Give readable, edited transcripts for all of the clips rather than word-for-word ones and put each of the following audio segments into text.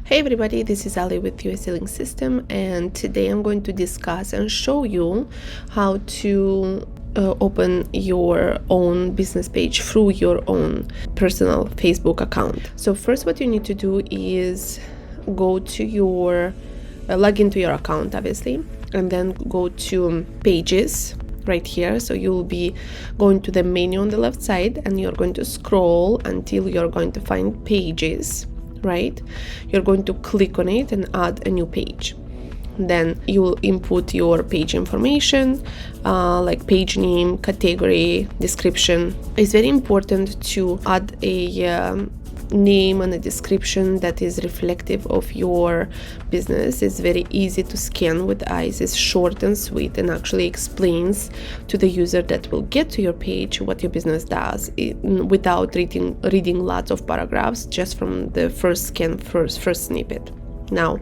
Hey everybody, this is Ali with US Selling System, and today I'm going to discuss and show you how to open your own business page through your own personal Facebook account. So first what you need to do is go to your log into your account, obviously, and then go to pages right here. So you'll be going to the menu on the left side and you're going to scroll until you're going to find pages. Right, you're going to click on it and add a new page. Then you will input your page information, like page name, category, description. It's very important to add a name and a description that is reflective of your business. It's very easy to scan with eyes. It's short and sweet and actually explains to the user that will get to your page what your business does without reading lots of paragraphs, just from the first scan, first snippet. Now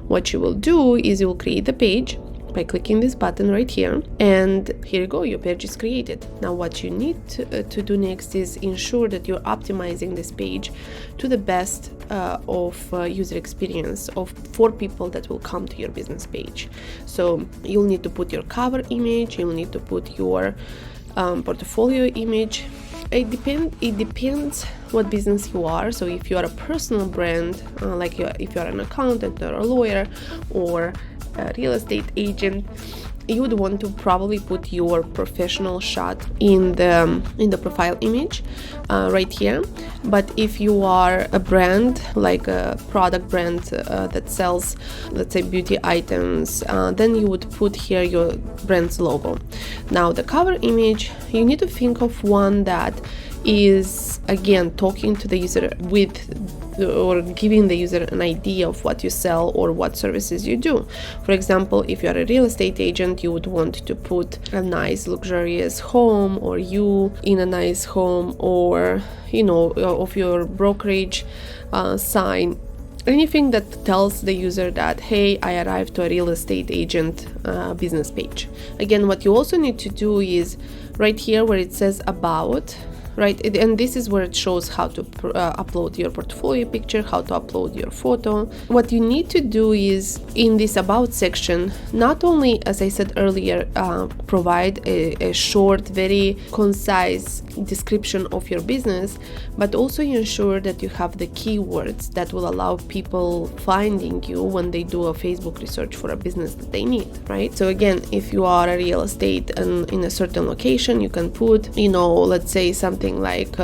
what you will do is you will create the page by clicking this button right here, and here you go, your page is created. Now what you need to do next is ensure that you're optimizing this page to the best of user experience for people that will come to your business page. So you'll need to put your cover image, you'll need to put your portfolio image. It depends what business you are. So if you are a personal brand, if you're an accountant or a lawyer or a real estate agent, you would want to probably put your professional shot in the profile image right here. But if you are a brand, like a product brand that sells, let's say, beauty items, then you would put here your brand's logo. Now the cover image, you need to think of one that is, again, talking to the user or giving the user an idea of what you sell or what services you do. For example, if you're a real estate agent, you would want to put a nice luxurious home, or you in a nice home, or of your brokerage sign. Anything that tells the user that, hey, I arrived to a real estate agent business page. Again, what you also need to do is right here where it says about, right, and this is where it shows how to upload your portfolio picture, how to upload your photo. What you need to do is, in this about section, not only, as I said earlier, provide a short, very concise description of your business, but also ensure that you have the keywords that will allow people finding you when they do a Facebook research for a business that they need, right? So again, if you are a real estate and in a certain location, you can put, let's say something like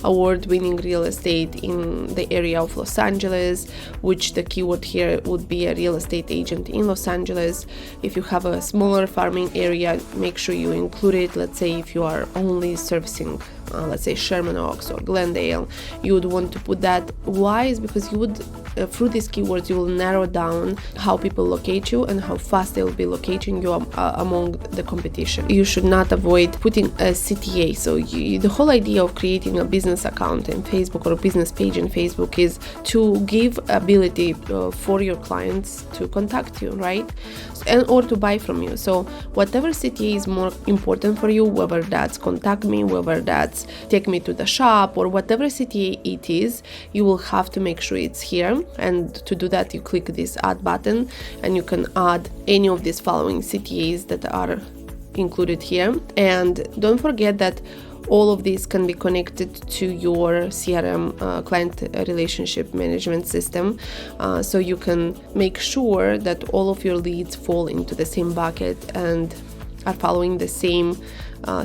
award-winning real estate in the area of Los Angeles, which the keyword here would be a real estate agent in Los Angeles. If you have a smaller farming area, make sure you include it. Let's say if you are only servicing let's say Sherman Oaks or Glendale, you would want to put that. Why? Is because you would through these keywords you will narrow down how people locate you and how fast they will be locating you among the competition. You should not avoid putting a CTA. So the whole idea of creating a business account in Facebook or a business page in Facebook is to give ability for your clients to contact you, right? Or to buy from you. So whatever CTA is more important for you, whether that's contact me, whether that's take me to the shop, or whatever CTA it is, you will have to make sure it's here. And to do that, you click this add button and you can add any of these following CTAs that are included here. And don't forget that all of these can be connected to your CRM, client relationship management system. So you can make sure that all of your leads fall into the same bucket and are following the same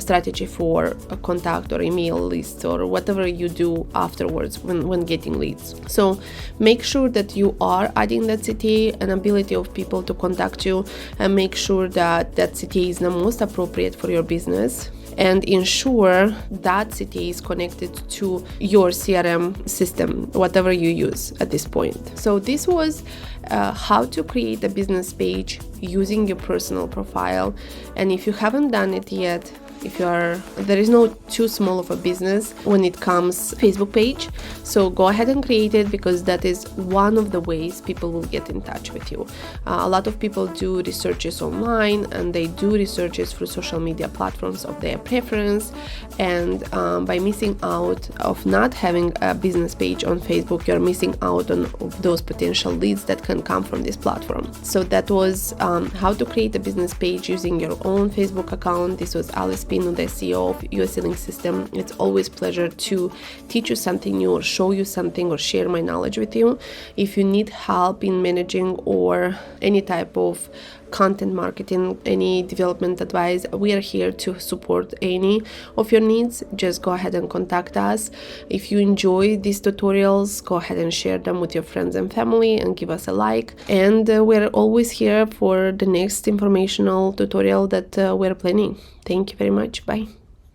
strategy for a contact or email list or whatever you do afterwards when getting leads. So make sure that you are adding that CTA and ability of people to contact you, and make sure that that CTA is the most appropriate for your business, and ensure that CTA is connected to your CRM system, whatever you use at this point. So this was how to create a business page using your personal profile. And if you haven't done it yet, there is no too small of a business when it comes Facebook page. So go ahead and create it, because that is one of the ways people will get in touch with you. A lot of people do researches online, and they do researches through social media platforms of their preference, and by missing out of not having a business page on Facebook, you're missing out on those potential leads that can come from this platform. So that was how to create a business page using your own Facebook account. This was Alice Pino, the CEO of US Selling System. It's always a pleasure to teach you something new or show you something or share my knowledge with you. If you need help in managing or any type of content marketing, any development advice, we are here to support any of your needs. Just go ahead and contact us. If you enjoy these tutorials, go ahead and share them with your friends and family and give us a like. And we're always here for the next informational tutorial that we're planning. Thank you very much. Bye.